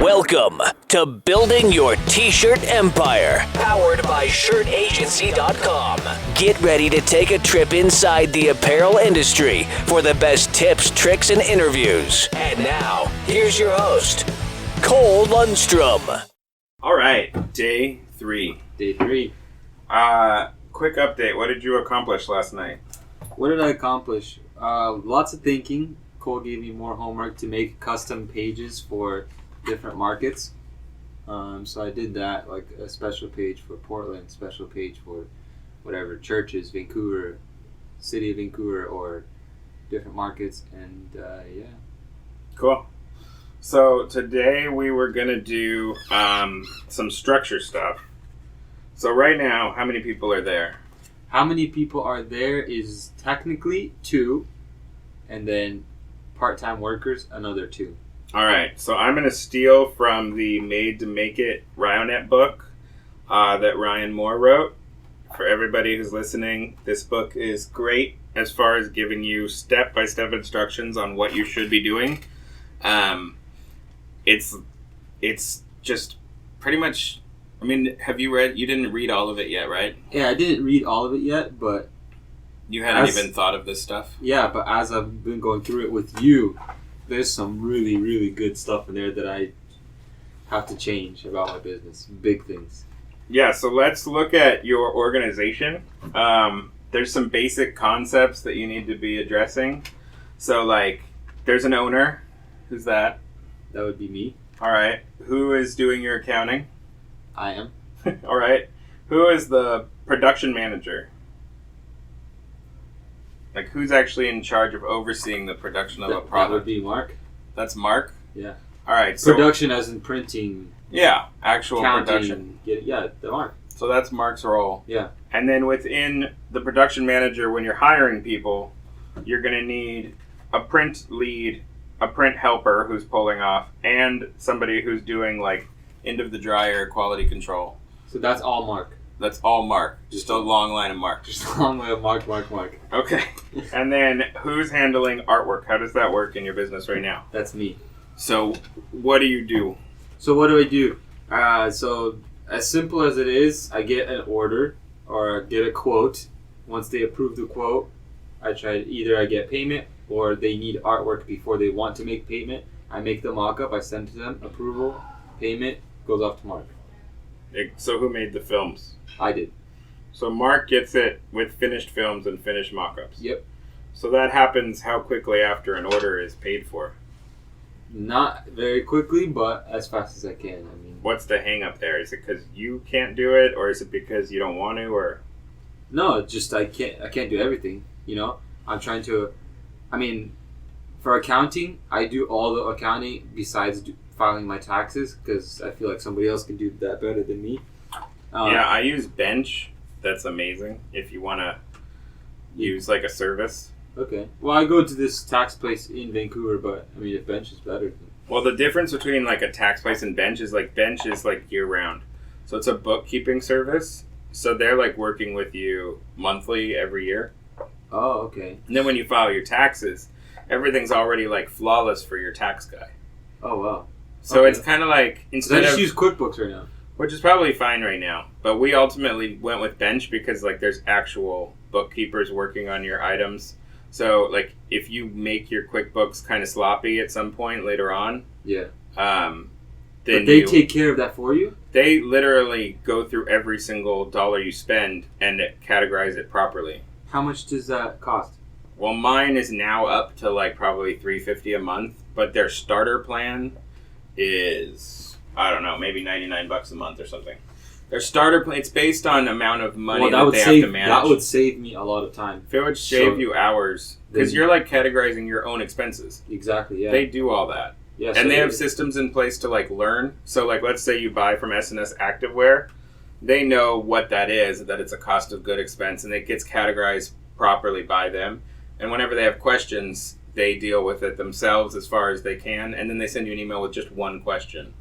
Welcome to Building Your T-Shirt Empire, powered by ShirtAgency.com. Get ready to take a trip inside the apparel industry for the best tips, tricks, and interviews. And now, here's your host, Cole Lundstrom. All right, day three. Day three. Quick update. What did you accomplish last night? What did I accomplish? Lots of thinking. Cole gave me more homework to make custom pages for different markets. So I did that, like a special page for Portland, special page for whatever, churches, Vancouver, city of Vancouver, or different markets, and yeah. Cool. So today we were going to do some structure stuff. So right now, how many people are there? How many people are there is technically 2, and then part-time workers, another 2. All right, so I'm going to steal from the Made to Make It Ryonet book that Ryan Moor wrote. For everybody who's listening, this book is great as far as giving you step-by-step instructions on what you should be doing. It's just pretty much, I mean, you didn't read all of it yet, right? Yeah, I didn't read all of it yet, but... You hadn't even thought of this stuff? Yeah, but as I've been going through it with you, there's some really, really good stuff in there that I have to change about my business. Big things. Yeah, so let's look at your organization. There's some basic concepts that you need to be addressing. So, like, there's an owner. Who's that? That would be me. All right. Who is doing your accounting? I am. All right. Who is the production manager? Like, who's actually in charge of overseeing the production of a product? That would be Mark. That's Mark? Yeah. All right. So, production as in printing. Yeah, actual counting, production. Yeah, the Mark. So that's Mark's role. Yeah. And then within the production manager, when you're hiring people, you're going to need a print lead, a print helper who's pulling off, and somebody who's doing, like, end of the dryer quality control. So that's all Mark. That's all Mark. Just a long line of Mark. Just a long line of Mark. Okay. And then who's handling artwork? How does that work in your business right now? That's me. So what do you do? So what do I do? So as simple as it is, I get an order or get a quote. Once they approve the quote, I get payment or they need artwork before they want to make payment. I make the mock-up, I send to them, approval, payment, goes off to Mark. So who made the films? I did. So Mark gets it with finished films and finished mock-ups. Yep. So that happens how quickly after an order is paid for? Not very quickly, but as fast as I can. I mean, what's the hang up there? Is it because you can't do it, or is it because you don't want to, or? No, just I can't do everything. You know, I'm trying to. I mean, for accounting, I do all the accounting besides filing my taxes because I feel like somebody else can do that better than me. Yeah, I use Bench. That's amazing. If you want to use like a service. Okay. Well, I go to this tax place in Vancouver, but I mean, if Bench is better. Well, the difference between like a tax place and Bench is like year round. So it's a bookkeeping service. So they're like working with you monthly every year. Oh, okay. And then when you file your taxes, everything's already like flawless for your tax guy. Oh, wow. So okay. It's kind of like instead I just use QuickBooks right now. Which is probably fine right now. But we ultimately went with Bench because like there's actual bookkeepers working on your items. So like if you make your QuickBooks kind of sloppy at some point later on, yeah. Then but they take care of that for you? They literally go through every single dollar you spend and categorize it properly. How much does that cost? Well, mine is now up to like probably $350 a month, but their starter plan is, I don't know, maybe $99 a month or something. Their starter plan, it's based on amount of money that they have to manage. That would save me a lot of time. If it would save you hours, because you're like categorizing your own expenses. Exactly, yeah. They do all that. Yeah, and they have systems in place to like learn. So like let's say you buy from S&S Activewear, they know what that is, that it's a cost of good expense, and it gets categorized properly by them. And whenever they have questions, they deal with it themselves as far as they can, and then they send you an email with just one question.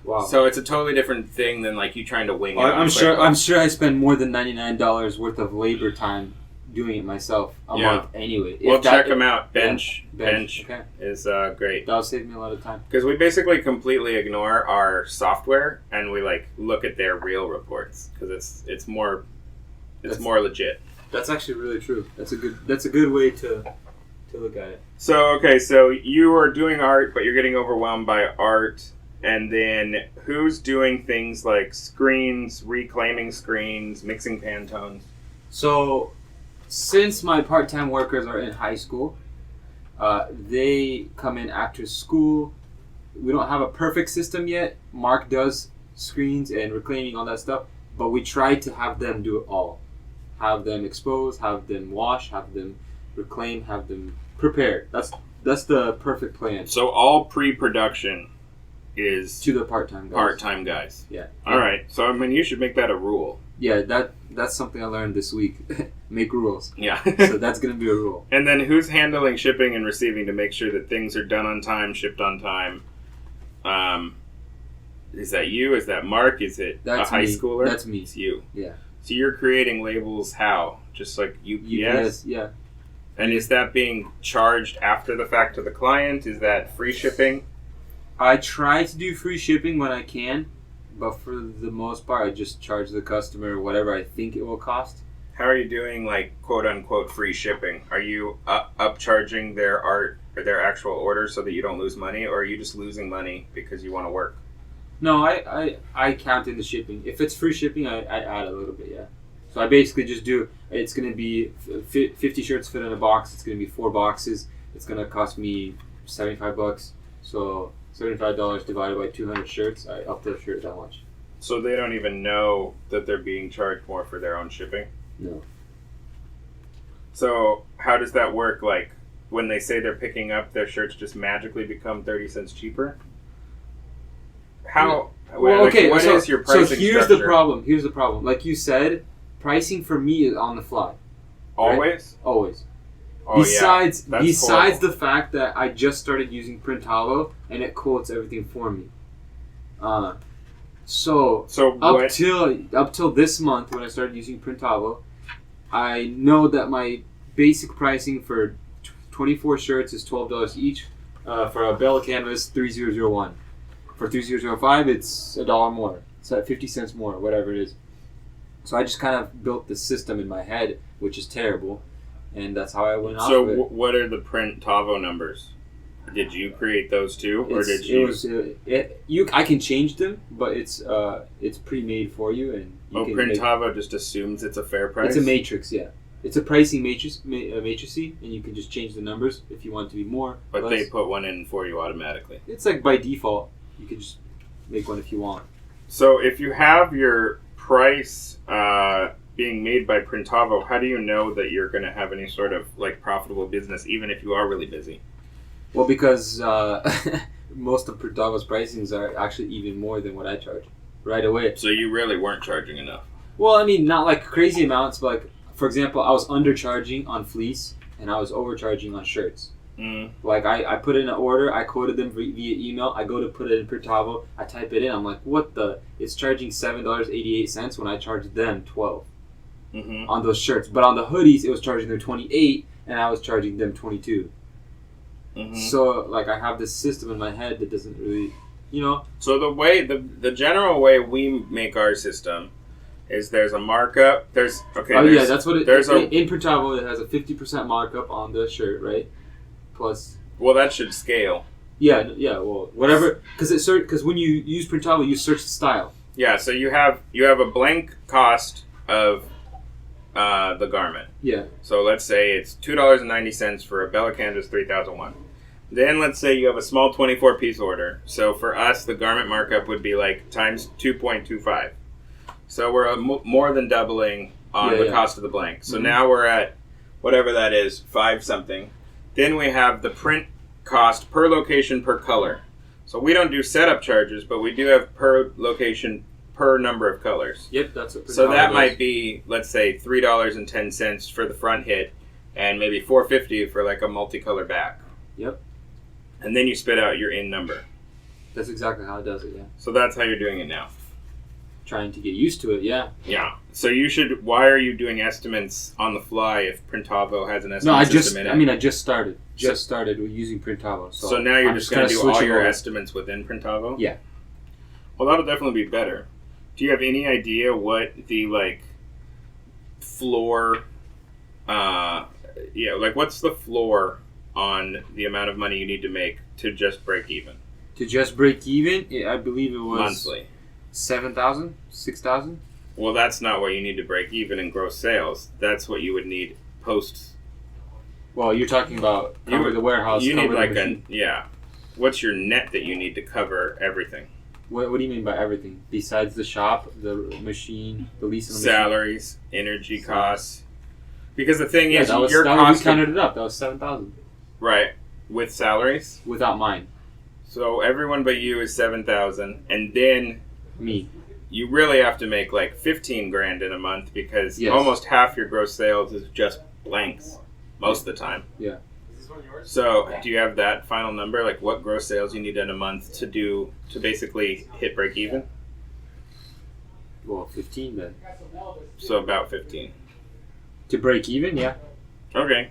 Wow. So it's a totally different thing than like you trying to wing it. I'm sure I spend more than $99 worth of labor time doing it myself a Yeah. month anyway. Well, check them out. Bench Okay. is great. That'll save me a lot of time. Because we basically completely ignore our software and we like look at their real reports because it's more legit. That's actually really true. That's a good way to look at it. So so you are doing art, but you're getting overwhelmed by art, and then who's doing things like screens, reclaiming screens, mixing Pantones? So, since my part-time workers are in high school, they come in after school. We don't have a perfect system yet. Mark does screens and reclaiming, all that stuff, but we try to have them do it all. Have them expose, have them wash, have them reclaim, have them prepare. That's the perfect plan. So all pre-production is To the part-time guys. part-time guys. Yeah. All right. So I mean, you should make that a rule. Yeah, that's something I learned this week. Make rules. Yeah. So that's gonna be a rule. And then who's handling shipping and receiving to make sure that things are done on time, shipped on time? Is that you? Is that Mark? Is it That's a high me. schooler? That's me. It's you. Yeah. So you're creating labels how? Just like UPS? Yeah. And is that being charged after the fact to the client? Is that free shipping? I try to do free shipping when I can, but for the most part, I just charge the customer whatever I think it will cost. How are you doing, like, quote-unquote free shipping? Are you upcharging their art or their actual order so that you don't lose money, or are you just losing money because you want to work? No, I count in the shipping. If it's free shipping, I add a little bit, yeah. So I basically just do, it's going to be 50 shirts fit in a box. It's going to be 4 boxes. It's going to cost me $75. So $75 divided by 200 shirts, I up the shirt that much. So they don't even know that they're being charged more for their own shipping? No. So how does that work? Like, when they say they're picking up, their shirts just magically become 30 cents cheaper? How? Well, okay. What is your pricing So here's structure? the problem. Here's the problem. Like you said, pricing for me is on the fly. Always? Right? Always. Oh, Besides yeah. That's horrible. the fact that I just started using Printavo and it quotes everything for me. So what? up till this month when I started using Printavo, I know that my basic pricing for 24 shirts is $12 each. For a Bella Canvas, $3001. For $3005, it's $1 more. It's at 50 cents more, whatever it is. So I just kind of built the system in my head, which is terrible, and that's how I went off So of it. what are the Printavo numbers? Did you create those too, or did you? I can change them, but it's pre-made for you, and you can Printavo just assumes it's a fair price. It's a matrix, yeah. It's a pricing matricy, and you can just change the numbers if you want it to be more. But less. they put one in for you automatically. It's like by default. You can just make one if you want. So if you have your price being made by Printavo, how do you know that you're going to have any sort of like profitable business, even if you are really busy? Well, because most of Printavo's pricings are actually even more than what I charge right away. So you really weren't charging enough. Well, I mean, not like crazy amounts, but like, for example, I was undercharging on fleece and I was overcharging on shirts. Like I put in an order, I quoted them via email, I go to put it in Printavo, I type it in, I'm like, what the? It's charging $7.88 when I charged them $12 on those shirts. But on the hoodies, it was charging them $28 and I was charging them $22. So like I have this system in my head that doesn't really, So the general way we make our system is there's a markup. That's what it. In Printavo, it has a 50% markup on the shirt, right? Plus. Well, that should scale. Yeah. Well, whatever, because when you use Printavo, you search the style. Yeah. So you have a blank cost of the garment. Yeah. So let's say it's $2.90 for a Bella Canvas 3001. Then let's say you have a small 24-piece order. So for us, the garment markup would be like times 2.25. So we're more than doubling on the cost of the blank. So now we're at whatever that is, 5 something. Then we have the print cost per location per color. So we don't do setup charges, but we do have per location per number of colors. Yep, that's what. So that might be, let's say, $3.10 for the front hit, and maybe $4.50 for like a multicolor back. Yep. And then you spit out your in number. That's exactly how it does it. Yeah. So that's how you're doing it now. trying to get used to it. Yeah. Yeah. So you should. Why are you doing estimates on the fly if Printavo has an estimate No, system in it? I just started. Just started with using Printavo. So now you're I'm just going to do switch all it your over. estimates within Printavo? Yeah. Well, that'll definitely be better. Do you have any idea what the floor? What's the floor on the amount of money you need to make to just break even? To just break even, I believe it was Monthly. 7,000, 6,000. Well, that's not what you need to break even in gross sales. That's what you would need post. Well, you're talking about cover the warehouse. You need cover the machine. What's your net that you need to cover everything? What do you mean by everything? Besides the shop, the machine, the lease of the machine? Salaries, energy costs. Because the thing is, we counted it up. That was 7,000. Right. With salaries? Without mine. So everyone but you is 7,000, and then Me. you really have to make like 15 grand in a month because Yes. almost half your gross sales is just blanks most of the time. Yeah. So do you have that final number, like what gross sales you need in a month to basically hit break even? Well, 15 then. So about 15. To break even, yeah. Okay.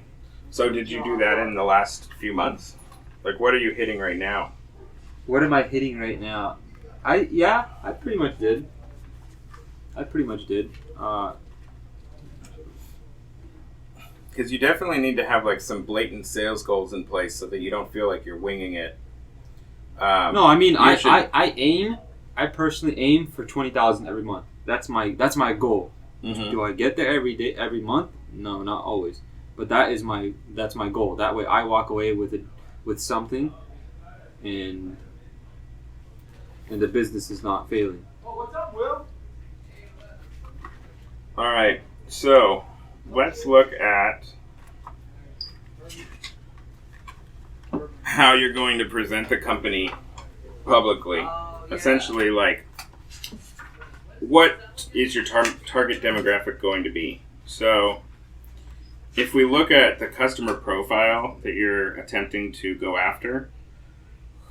So did you do that in the last few months? Like what are you hitting right now? What am I hitting right now? I pretty much did. Because you definitely need to have like some blatant sales goals in place so that you don't feel like you're winging it. No, I mean you should- I personally aim for 20,000 every month. That's my goal. Mhm. Do I get there every month? No, not always. But that's my goal. That way I walk away with something and the business is not failing. All right. So let's look at how you're going to present the company publicly. Essentially, like, what is your target demographic going to be? So, if we look at the customer profile that you're attempting to go after,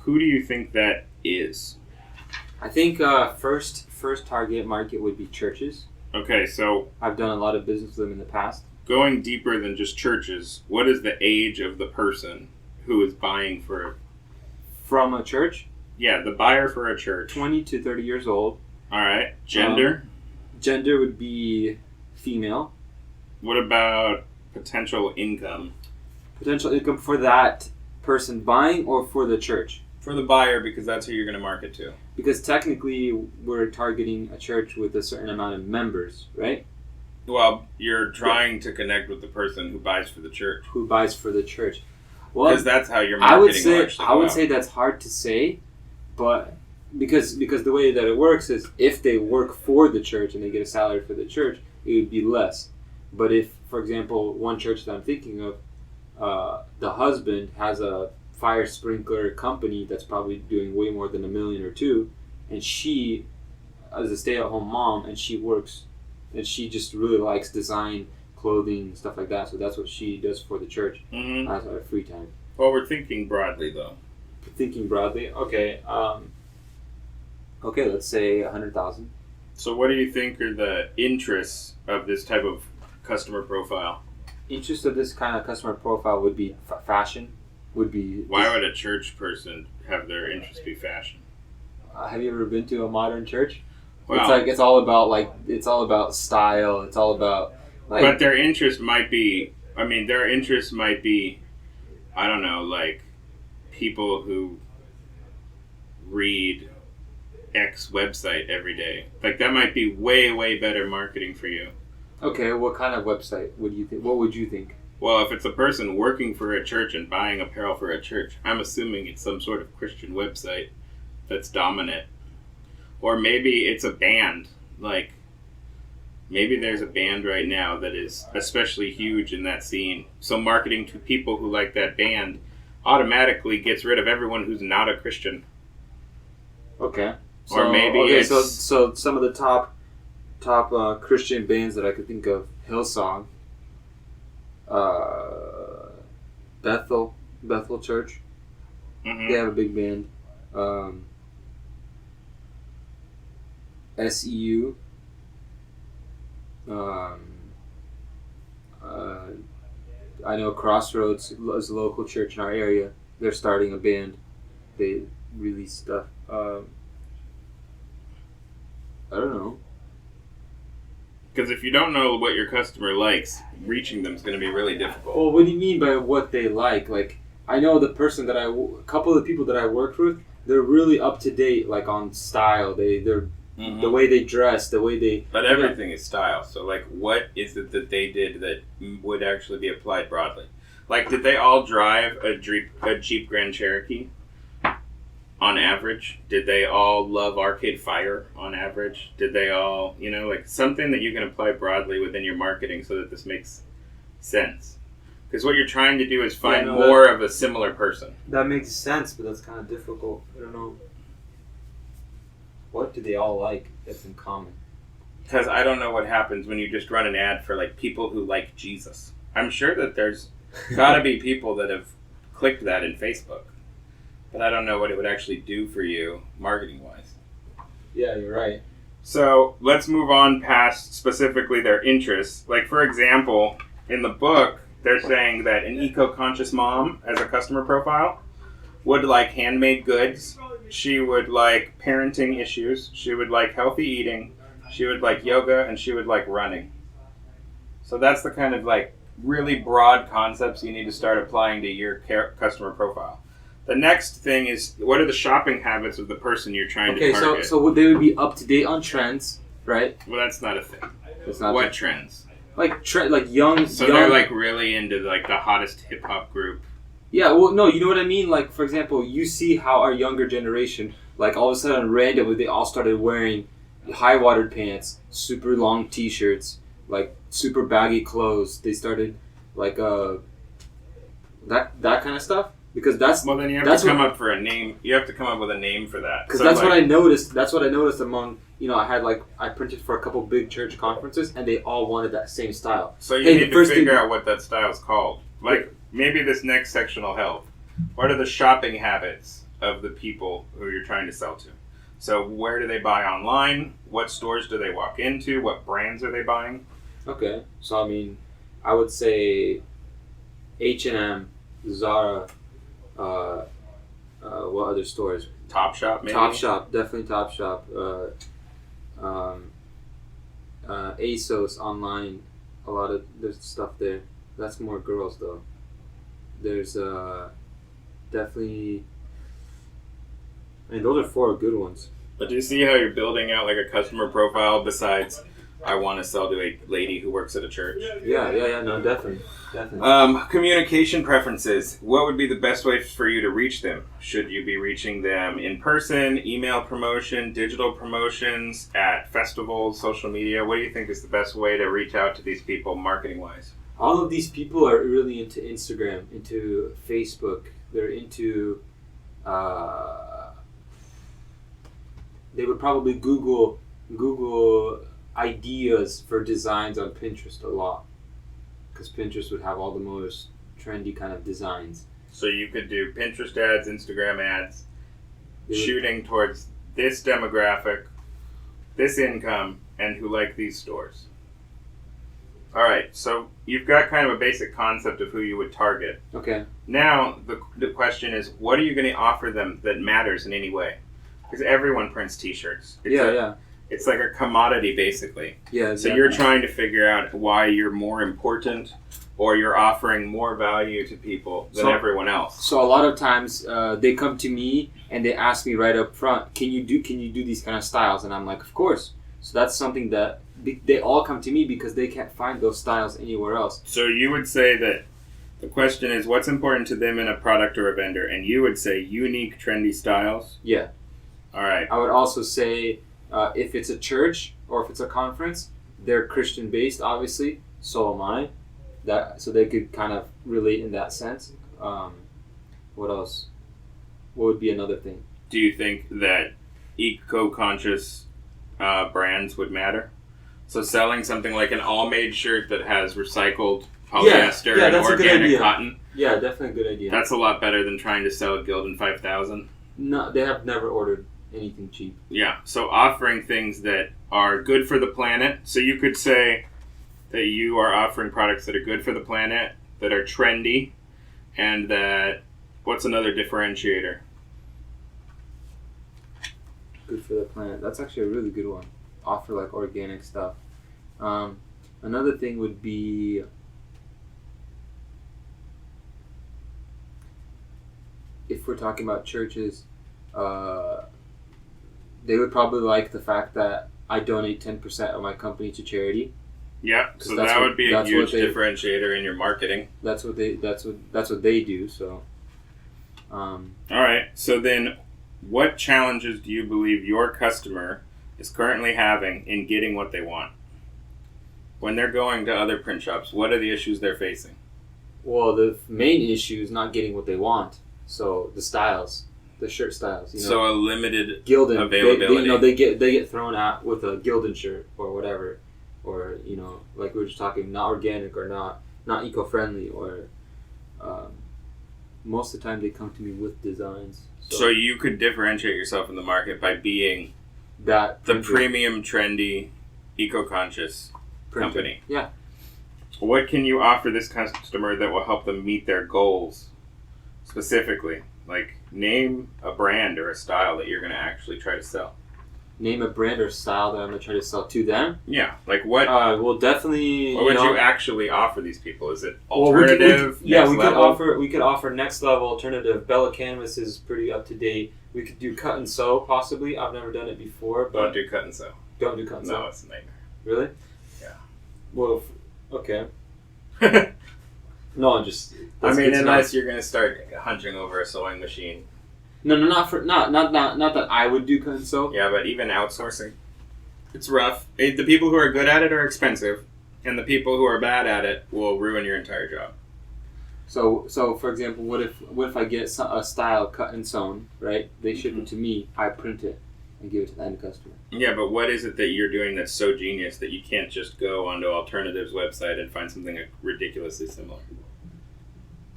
who do you think that is? I think first target market would be churches. Okay, so I've done a lot of business with them in the past. going deeper than just churches, what is the age of the person who is buying for? From a church, Yeah, the buyer for a church. 20 to 30 years old. All right. Gender? Gender would be female. What about potential income? Potential income for that person buying or for the church? For the buyer, because that's who you're going to market to. Because technically we're targeting a church with a certain amount of members, right? Well, you're trying to connect with the person who buys for the church. Who buys for the church? Well, Because that's how you're marketing largely. I would say that's hard to say, but because the way that it works is if they work for the church and they get a salary for the church, it would be less. But if, for example, one church that I'm thinking of, the husband has a fire sprinkler company that's probably doing way more than $1 million or $2 million, and she, as a stay-at-home mom, and she works, and she just really likes design, clothing, stuff like that. So that's what she does for the church as her free time. Well, we're thinking broadly, though. Thinking broadly, okay. Let's say 100,000. So what do you think are the interests of this type of customer profile? Interest of this kind of customer profile would be fashion. Would be. Why would a church person have their interest be fashion? Have you ever been to a modern church? Well, It's all about style. It's all about but their interest might be. I mean, their interest might be. I don't know, like people who read X website every day. Like that might be way better marketing for you. Okay, what kind of website would you think? What would you think? Well, if it's a person working for a church and buying apparel for a church, I'm assuming it's some sort of Christian website that's dominant. Or maybe it's a band. Like, maybe there's a band right now that is especially huge in that scene. So marketing to people who like that band automatically gets rid of everyone who's not a Christian. Okay. Or maybe it's... so some of the top Christian bands that I could think of: Hillsong, Bethel Church. Mhm. They have a big band. SEU. I know Crossroads is a local church in our area. They're starting a band. They release stuff. I don't know. Because if you don't know what your customer likes, reaching them is going to be really difficult. Well, what do you mean by what they like? Like, I know the person that a couple of the people that I worked with, they're really up to date, like on style. They're the way they dress, the way they. But everything is style. So, like, what is it that they did that would actually be applied broadly? Like, did they all drive a Jeep Grand Cherokee? On average? Did they all love Arcade Fire on average? Did they all, like something that you can apply broadly within your marketing so that this makes sense? Because what you're trying to do is find more of a similar person. That makes sense, but that's kind of difficult. I don't know. What do they all like that's in common? Because I don't know what happens when you just run an ad for like people who like Jesus. I'm sure that there's got to be people that have clicked that in Facebook. But I don't know what it would actually do for you marketing-wise. Yeah, you're right. So let's move on past specifically their interests. Like, for example, in the book, they're saying that an eco-conscious mom as a customer profile would like handmade goods. She would like parenting issues. She would like healthy eating. She would like yoga, and she would like running. So that's the kind of like really broad concepts you need to start applying to your customer profile. The next thing is, what are the shopping habits of the person you're trying to target? Okay, so they would be up to date on trends, right? Well, that's not a thing. That's not what trends? Like young. So they're like really into like the hottest hip hop group. Yeah, well, no, you know what I mean. Like, for example, you see how our younger generation, like all of a sudden, randomly, they all started wearing high watered pants, super long T-shirts, like super baggy clothes. They started like that kind of stuff. Because that's well, then you have to come up for a name. You have to come up with a name for that. Because that's what I noticed. That's what I noticed among I printed for a couple big church conferences, and they all wanted that same style. So you need to figure out what that style is called. Like maybe this next section will help. What are the shopping habits of the people who you're trying to sell to? So where do they buy online? What stores do they walk into? What brands are they buying? Okay, so I mean, I would say H&M, Zara. What other stores? Topshop, maybe? Topshop, definitely Topshop. ASOS online, a lot of there's stuff there. That's more girls though. There's definitely. I mean, those are 4 good ones. But do you see how you're building out like a customer profile besides I want to sell to a lady who works at a church? Yeah, no, definitely. Communication preferences. What would be the best way for you to reach them? Should you be reaching them in person, email promotion, digital promotions, at festivals, social media? What do you think is the best way to reach out to these people marketing-wise? All of these people are really into Instagram, into Facebook. They're into... they would probably Google ideas for designs on Pinterest a lot. Because Pinterest would have all the most trendy kind of designs. So you could do Pinterest ads, Instagram ads, shooting towards this demographic, this income, and who like these stores. All right, so you've got kind of a basic concept of who you would target. Okay. Now the question is, what are you going to offer them that matters in any way? Because everyone prints T-shirts. It's like a commodity, basically. Yeah, exactly. So you're trying to figure out why you're more important, or you're offering more value to people than everyone else. So a lot of times they come to me and they ask me right up front, can you do these kind of styles? And I'm like, of course. So that's something that they all come to me because they can't find those styles anywhere else. So you would say that the question is, what's important to them in a product or a vendor? And you would say unique, trendy styles? Yeah. All right. I would also say if it's a church or if it's a conference, they're Christian-based, obviously. So am I. So they could kind of relate in that sense. What else? What would be another thing? Do you think that eco-conscious brands would matter? So selling something like an all-made shirt that has recycled polyester and organic cotton? Yeah, definitely a good idea. That's a lot better than trying to sell Gildan 5000. No, they have never ordered anything cheap. Yeah, so offering things that are good for the planet. So you could say that you are offering products that are good for the planet, that are trendy, and that, what's another differentiator? Good for the planet. That's actually a really good one. Offer like organic stuff. Another thing would be if we're talking about churches, they would probably like the fact that I donate 10% of my company to charity. Yeah, so that would be a huge differentiator in your marketing. That's what they do. So, all right. So then, what challenges do you believe your customer is currently having in getting what they want? When they're going to other print shops, what are the issues they're facing? Well, the main issue is not getting what they want. So the styles, the shirt styles. So a limited Gildan availability. They get thrown out with a Gildan shirt or whatever, or like we were just talking, not organic or not eco-friendly, or most of the time they come to me with designs. So you could differentiate yourself in the market by being the premium, trendy, eco-conscious company. Yeah. What can you offer this customer that will help them meet their goals specifically? Like, name a brand or a style that you're going to actually try to sell. Name a brand or style that I'm going to try to sell to them? Yeah. Like what? Well, definitely. What would you actually offer these people? Is it alternative? We could offer next level alternative. Bella Canvas is pretty up to date. We could do cut and sew possibly. I've never done it before. But don't do cut and sew. Don't do cut and sew. No, it's a nightmare. Really? Yeah. Well, okay. No, just. I mean, unless you're gonna start hunching over a sewing machine. No, not that I would do cut and sew. Yeah, but even outsourcing, it's rough. The people who are good at it are expensive, and the people who are bad at it will ruin your entire job. So for example, what if I get a style cut and sewn, right? They ship it to me, I print it, and give it to the end customer. Yeah, but what is it that you're doing that's so genius that you can't just go onto Alternative's website and find something ridiculously similar?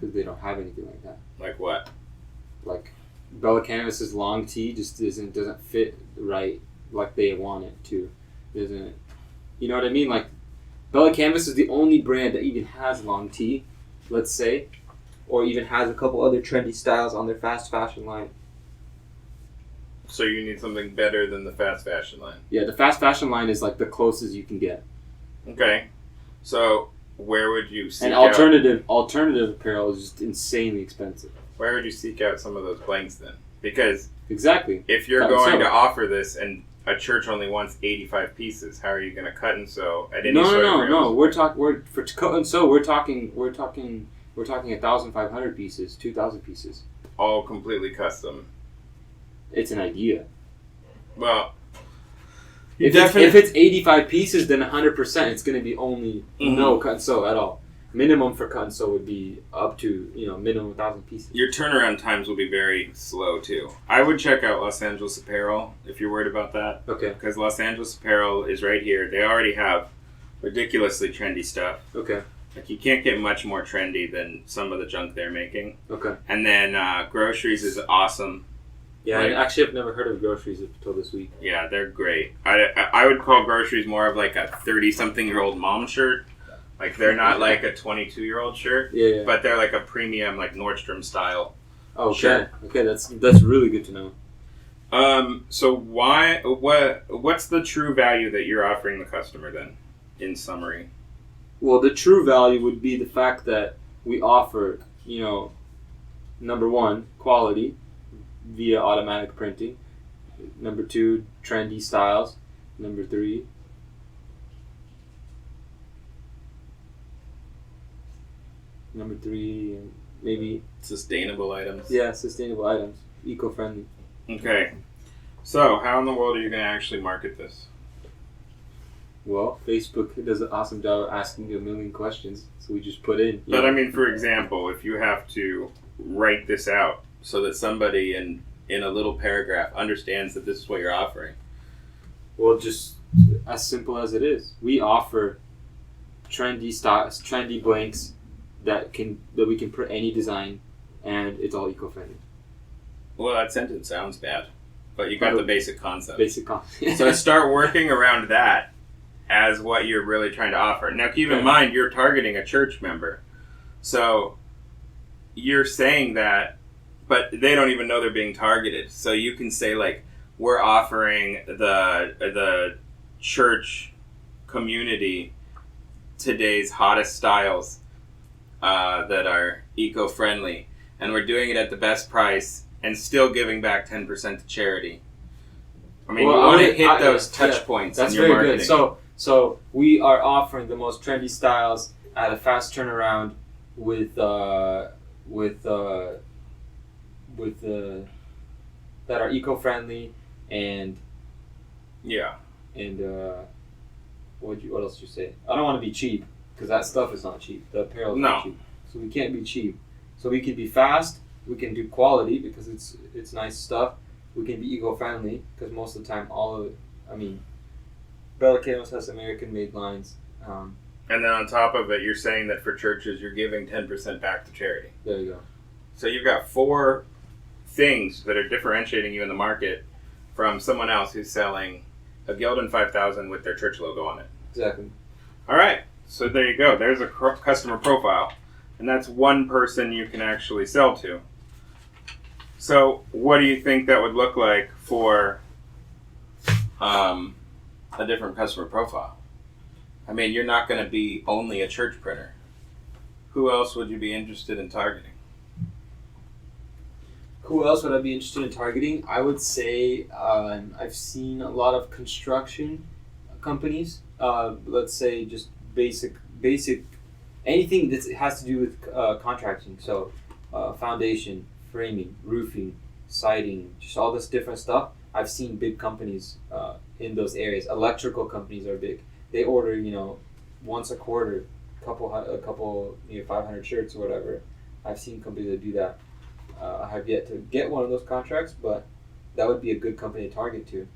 Because they don't have anything like that. Like what? Like Bella Canvas's long tee just doesn't fit right like they want it to. Doesn't, you know what I mean? Like Bella Canvas is the only brand that even has long tee, let's say, or even has a couple other trendy styles on their fast fashion line. So you need something better than the fast fashion line. Yeah, the fast fashion line is like the closest you can get. Okay. So where would you seek and alternative apparel is just insanely expensive. Where would you seek out some of those blanks then? Because exactly, if you're going to offer this and a church only wants 85 pieces, how are you going to cut and sew at any No. We're for cut and sew. We're talking 1,500 pieces, 2,000 pieces. All completely custom. It's an idea. Well, if it's 85 pieces, then 100% it's going to be only no cut and sew at all. Minimum for cut and sew would be up to minimum 1,000 pieces. Your turnaround times will be very slow too. I would check out Los Angeles Apparel if you're worried about that. Okay. Because Los Angeles Apparel is right here. They already have ridiculously trendy stuff. Okay. Like you can't get much more trendy than some of the junk they're making. Okay. And then Groceries is awesome. Yeah, like, actually I've never heard of Groceries until this week. Yeah, they're great. I would call Groceries more of like a 30-something-year-old mom shirt. Like they're not like a 22-year-old shirt. Yeah. But they're like a premium, like Nordstrom style. Okay. Shirt. Okay, that's really good to know. So what's the true value that you're offering the customer then, in summary? Well, the true value would be the fact that we offer, number one, quality via automatic printing. Number two, trendy styles. Number three, maybe sustainable items. Yeah, sustainable items, eco-friendly. Okay, so how in the world are you going to actually market this? Well, Facebook does an awesome job of asking you a million questions, so we just put in. But I mean, for example, if you have to write this out so that somebody in a little paragraph understands that this is what you're offering. Well, just as simple as it is. We offer trendy styles, trendy blanks that we can print any design, and it's all eco-friendly. Well, that sentence sounds bad. But you got the basic concept. Basic concept. So start working around that as what you're really trying to offer. Now, keep in mind, you're targeting a church member. So you're saying that, but they don't even know they're being targeted. So you can say, like, we're offering the church community today's hottest styles that are eco-friendly. And we're doing it at the best price and still giving back 10% to charity. I mean, you want to hit those touch points in your marketing. That's very good. So we are offering the most trendy styles at a fast turnaround with that are eco-friendly and what else did you say? I don't want to be cheap because that stuff is not cheap. The apparel is not cheap, so we can't be cheap. So we can be fast. We can do quality because it's nice stuff. We can be eco-friendly because most of the time Bella Canvas has American-made lines. And then on top of it, you're saying that for churches, you're giving 10% back to charity. There you go. So you've got 4 things that are differentiating you in the market from someone else who's selling a Gildan 5000 with their church logo on it. Exactly. All right. So there you go. There's a customer profile. And that's one person you can actually sell to. So what do you think that would look like for a different customer profile? I mean, you're not going to be only a church printer. Who else would you be interested in targeting? Who else would I be interested in targeting? I would say I've seen a lot of construction companies. Let's say just basic anything that has to do with contracting. So foundation, framing, roofing, siding, just all this different stuff. I've seen big companies in those areas. Electrical companies are big. They order, once a quarter, a couple 500 shirts or whatever. I've seen companies that do that. I have yet to get one of those contracts, but that would be a good company to target to.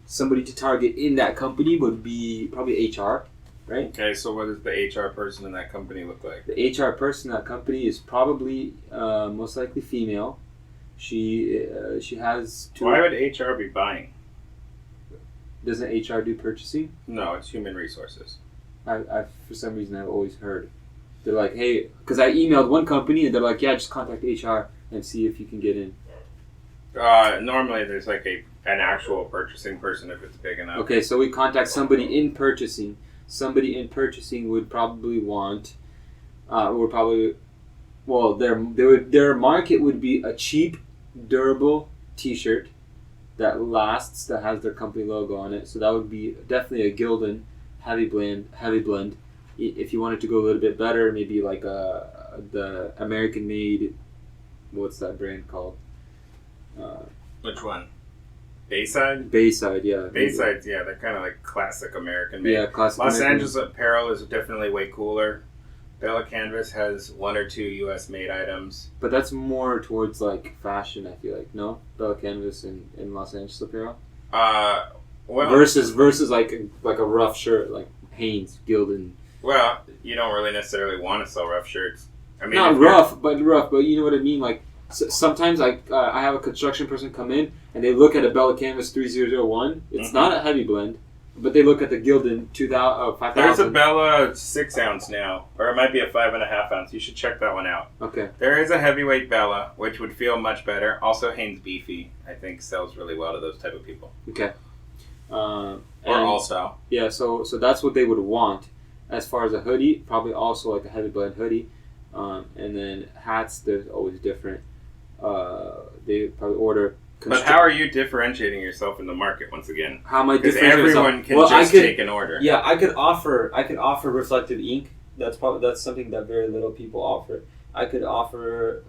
Somebody to target in that company would be probably HR, right? Okay, so what does the HR person in that company look like? The HR person in that company is probably most likely female. She has two. Why would HR be buying? Doesn't HR do purchasing? No, it's human resources. I for some reason I've always heard. They're like, hey, because I emailed one company and they're like, yeah, just contact HR and see if you can get in. Normally there's like an actual purchasing person if it's big enough. Okay, so we contact somebody in purchasing. Somebody in purchasing would probably want, their market would be a cheap, durable T-shirt that lasts, that has their company logo on it. So that would be definitely a Gildan heavy blend. If you wanted to go a little bit better, maybe like the American-made, what's that brand called? Which one? Bayside? Bayside, yeah. Bayside's, yeah, they're kind of like classic American-made. Yeah, classic Los American. Angeles apparel is definitely way cooler. Bella Canvas has 1 or 2 U.S.-made items. But that's more towards like fashion, I feel like. No? Bella Canvas and Los Angeles apparel? Versus like a rough shirt, like Hanes, Gildan. Well, you don't really necessarily want to sell rough shirts. I mean, not rough, but you know what I mean? Like, sometimes I have a construction person come in and they look at a Bella Canvas 3001. It's not a heavy blend, but they look at the Gildan 5000. There's a Bella 6 ounce now, or it might be a 5.5 ounce. You should check that one out. Okay. There is a heavyweight Bella, which would feel much better. Also, Hanes Beefy, I think, sells really well to those type of people. Okay. Or all style. Yeah, so that's what they would want. As far as a hoodie, probably also like a heavy blend hoodie. And then hats, there's always different. They probably order. But how are you differentiating yourself in the market once again? How am I Because differentiating everyone myself? can take an order. Yeah, I could offer reflective ink. That's something that very little people offer. I could offer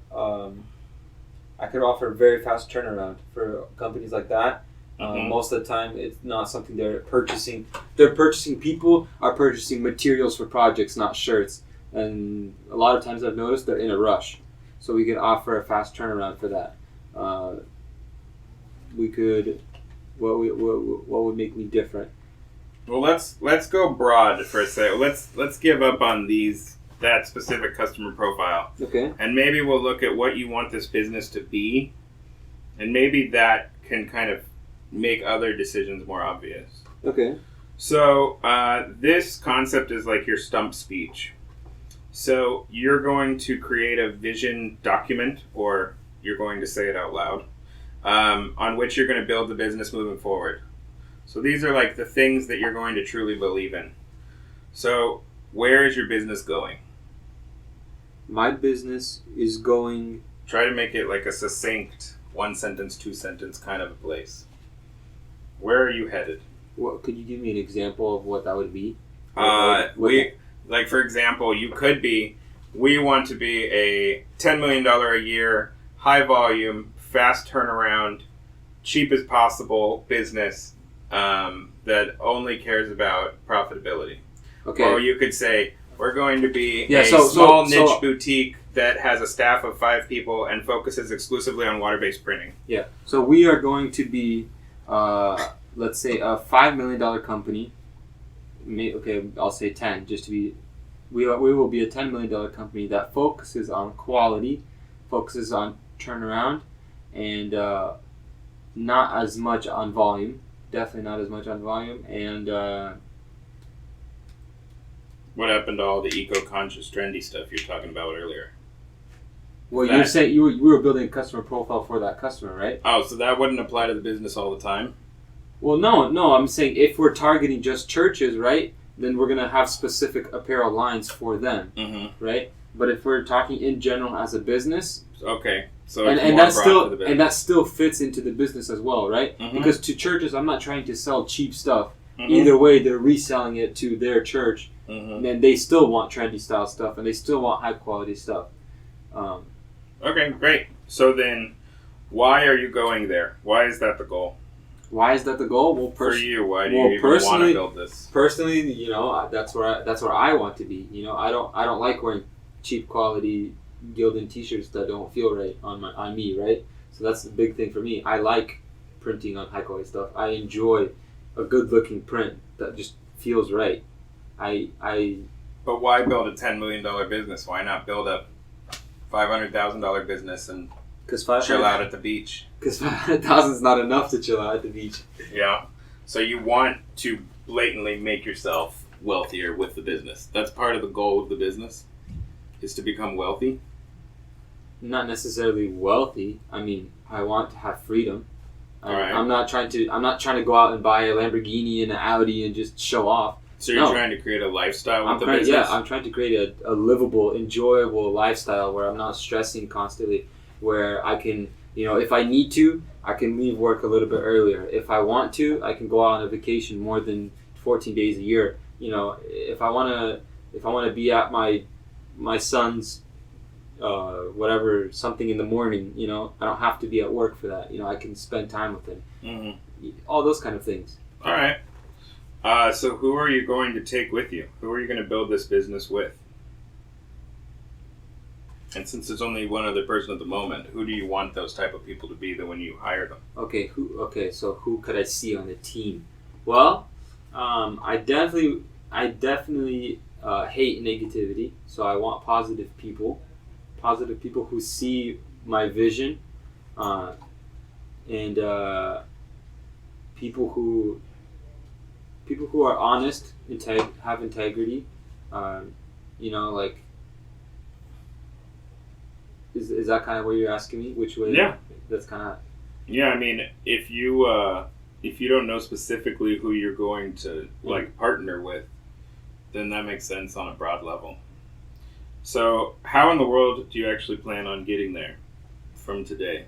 very fast turnaround for companies like that. Most of the time, it's not something they're purchasing. People are purchasing materials for projects, not shirts. And a lot of times I've noticed they're in a rush. So we could offer a fast turnaround for that. We could. What would make me different? Well, let's go broad for a second. Let's give up on that specific customer profile. Okay. And maybe we'll look at what you want this business to be, And maybe that can kind of make other decisions more obvious. Okay. So this concept is like your stump speech. So you're going to create a vision document, or you're going to say it out loud, on which you're going to build the business moving forward. So these are like the things that you're going to truly believe in. So where is your business going? My business is going... Try to make it like a succinct 1 sentence, 2 sentence kind of a place. Where are you headed? What, could you give me an example of what that would be? Like, for example, you could be, we want to be a $10 million a year, high volume, fast turnaround, cheap as possible business that only cares about profitability. Okay. Or you could say, we're going to be a small niche boutique that has a staff of 5 people and focuses exclusively on water-based printing. Yeah. So we are going to be, let's say, a $5 million company. Okay, I'll say 10, just to be... We will be a $10 million company that focuses on quality, focuses on turnaround, and not as much on volume. Definitely not as much on volume. And what happened to all the eco-conscious, trendy stuff you were talking about earlier? Well, you're saying you were building a customer profile for that customer, right? Oh, so that wouldn't apply to the business all the time? Well, no. I'm saying if we're targeting just churches, right, then we're going to have specific apparel lines for them, right? But if we're talking in general as a business, okay, so and that still fits into the business as well, right? Because to churches, I'm not trying to sell cheap stuff. Either way, they're reselling it to their church, and they still want trendy style stuff, and they still want high quality stuff. Okay, great. So then, why are you going there? Why is that the goal? Why is that the goal? Well, for you, why do you even want to build this? Personally, you know, that's where I want to be. You know, I don't like wearing cheap quality Gildan t-shirts that don't feel right on me, right? So that's the big thing for me. I like printing on high quality stuff. I enjoy a good looking print that just feels right. But why build a $10 million business? Why not build a $500,000 business and chill out at the beach? Because $500,000 is not enough to chill out at the beach. Yeah. So you want to blatantly make yourself wealthier with the business. That's part of the goal of the business, is to become wealthy. Not necessarily wealthy. I mean, I want to have freedom. Right. I'm not trying to go out and buy a Lamborghini and an Audi and just show off. So you're trying to create a lifestyle with the business? Yeah, I'm trying to create a livable, enjoyable lifestyle where I'm not stressing constantly, where I can, you know, if I need to, I can leave work a little bit earlier. If I want to, I can go out on a vacation more than 14 days a year. You know, if I want to be at my son's whatever, something in the morning, you know, I don't have to be at work for that. You know, I can spend time with him. All those kind of things. All right. So who are you going to take with you? Who are you going to build this business with? And since there's only one other person at the moment, who do you want those type of people to be when you hire them? Okay, so who could I see on the team? Well, I definitely hate negativity, so I want positive people who see my vision, and people who are honest, have integrity. You know, like, is that kind of what you're asking me? Which way? Yeah. That's kind of. Yeah, I mean, if you don't know specifically who you're going to partner with, then that makes sense on a broad level. So, how in the world do you actually plan on getting there from today?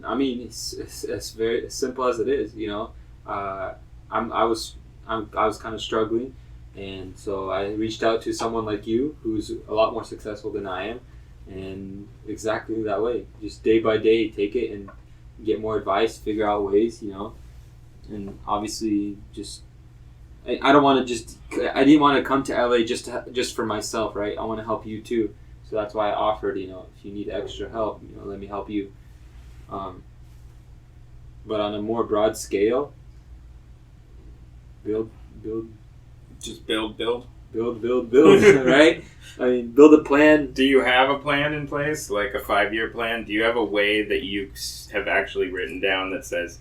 I mean, it's very simple as it is. You know, I was kind of struggling, and so I reached out to someone like you, who's a lot more successful than I am, and exactly that way, just day by day, take it and get more advice, figure out ways, you know, and obviously just. I don't want to I didn't want to come to LA just for myself, right? I want to help you too. So that's why I offered, you know, if you need extra help, you know, let me help you. But on a more broad scale, build. Just build. build, right? I mean, build a plan. Do you have a plan in place, like a 5-year plan? Do you have a way that you have actually written down that says,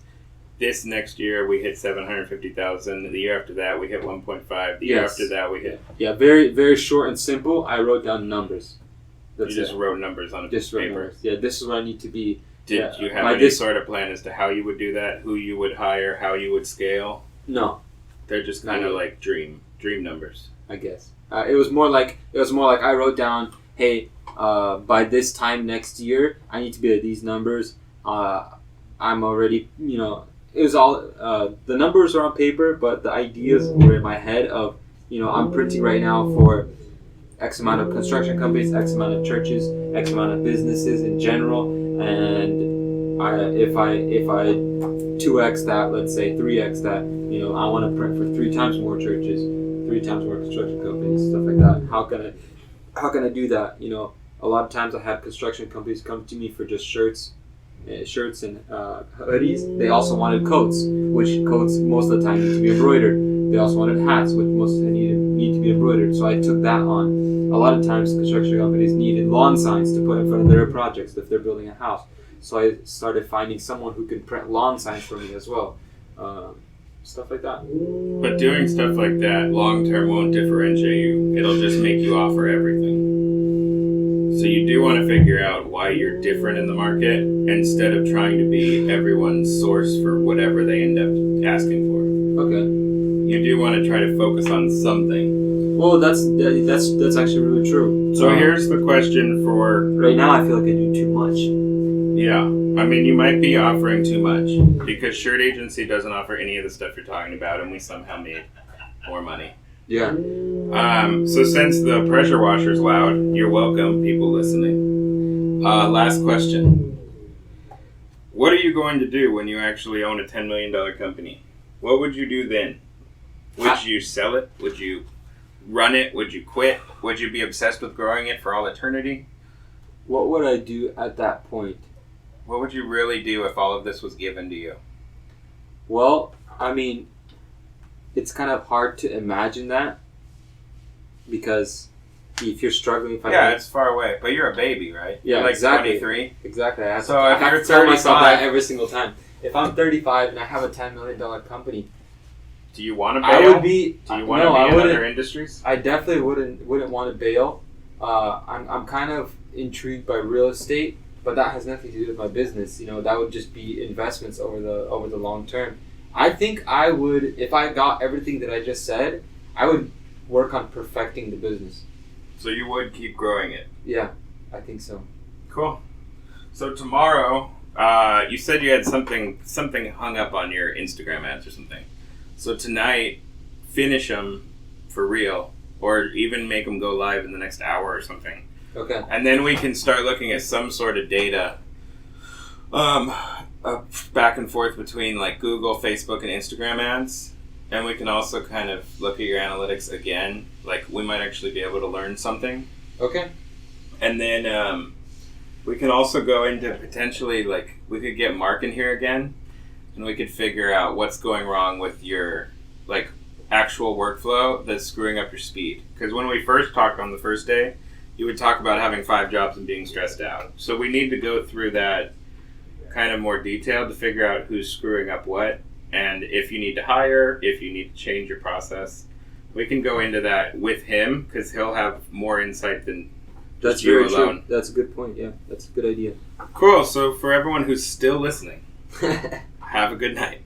this next year we hit 750,000, the year after that we hit 1.5, the year after that we hit... Yeah, very, very short and simple. I wrote down numbers. You just wrote numbers on a piece of paper? Numbers. Yeah, this is what I need to be... Did you have any sort of plan as to how you would do that, who you would hire, how you would scale? No. They're just kind of like dream numbers, I guess. It was more like I wrote down, hey, by this time next year, I need to be at these numbers. I'm already, it was all the numbers are on paper, but the ideas were in my head of, I'm printing right now for X amount of construction companies, X amount of churches, X amount of businesses in general, and if I 2x that, let's say 3x that, I want to print for 3 times more churches, 3 times more construction companies, stuff like that. How can I do that? A lot of times I had construction companies come to me for just shirts and hoodies. They also wanted coats, which coats most of the time need to be embroidered. They also wanted hats, which most of the time need to be embroidered. So I took that on. A lot of times construction companies needed lawn signs to put in front of their projects if they're building a house. So I started finding someone who could print lawn signs for me as well. Stuff like that. But doing stuff like that long term won't differentiate you. It'll just make you offer everything. So you do want to figure out why you're different in the market instead of trying to be everyone's source for whatever they end up asking for. Okay. You do want to try to focus on something. Well, that's actually really true. So here's the question for... Right now I feel like I do too much. Yeah. I mean, you might be offering too much because Shirt Agency doesn't offer any of the stuff you're talking about, and we somehow made more money. Yeah. So since the pressure washer's loud, you're welcome, people listening. Last question. What are you going to do when you actually own a $10 million company? What would you do then? Would you sell it? Would you run it? Would you quit? Would you be obsessed with growing it for all eternity? What would I do at that point? What would you really do if all of this was given to you? Well, I mean, it's kind of hard to imagine that because if you're struggling financially... Yeah, it's far away, but you're a baby, right? Yeah, you're like exactly. 23. Exactly. I have you're to tell myself that 35... every single time. If I'm 35 and I have a $10 million company... Do you want to bail? I would be... Do you want to be in other industries? I definitely wouldn't want to bail. I'm kind of intrigued by real estate, but that has nothing to do with my business. That would just be investments over the long term. I think I would, if I got everything that I just said, I would work on perfecting the business. So you would keep growing it? Yeah, I think so. Cool. So tomorrow, you said you had something hung up on your Instagram ads or something. So tonight, finish them for real, or even make them go live in the next hour or something. Okay. And then we can start looking at some sort of data back and forth between like Google, Facebook, and Instagram ads. And we can also kind of look at your analytics again. Like we might actually be able to learn something. Okay. And then we can also go into potentially like we could get Mark in here again. And we could figure out what's going wrong with your like actual workflow that's screwing up your speed. Because when we first talked on the first day, you would talk about having 5 jobs and being stressed out. So we need to go through that kind of more detailed to figure out who's screwing up what, and if you need to hire, if you need to change your process. We can go into that with him because he'll have more insight than just you alone. True. That's a good point. Yeah, that's a good idea. Cool. So for everyone who's still listening, have a good night.